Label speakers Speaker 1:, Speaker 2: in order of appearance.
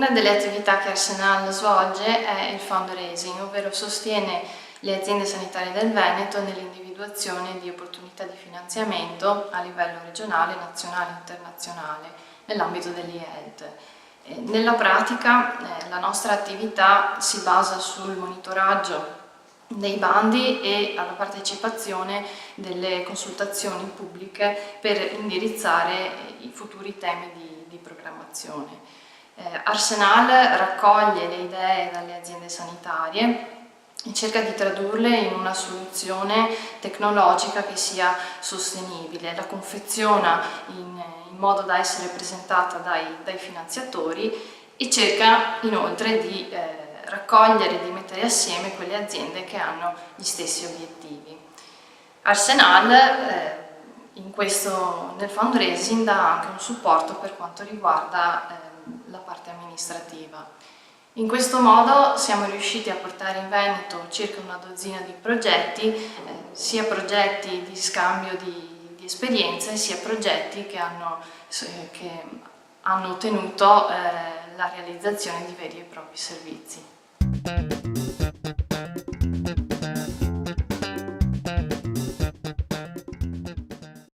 Speaker 1: Una delle attività che Arsenal svolge è il fundraising, ovvero sostiene le aziende sanitarie del Veneto nell'individuazione di opportunità di finanziamento a livello regionale, nazionale e internazionale nell'ambito dell'e-health. Nella pratica la nostra attività si basa sul monitoraggio dei bandi e alla partecipazione delle consultazioni pubbliche per indirizzare i futuri temi di programmazione. Arsenal raccoglie le idee dalle aziende sanitarie e cerca di tradurle in una soluzione tecnologica che sia sostenibile, la confeziona in modo da essere presentata dai finanziatori e cerca inoltre di raccogliere e di mettere assieme quelle aziende che hanno gli stessi obiettivi. Arsenal nel fundraising dà anche un supporto per quanto riguarda la parte amministrativa. In questo modo siamo riusciti a portare in Veneto circa una dozzina di progetti, sia progetti di scambio di esperienze, sia progetti che hanno ottenuto la realizzazione di veri e propri servizi.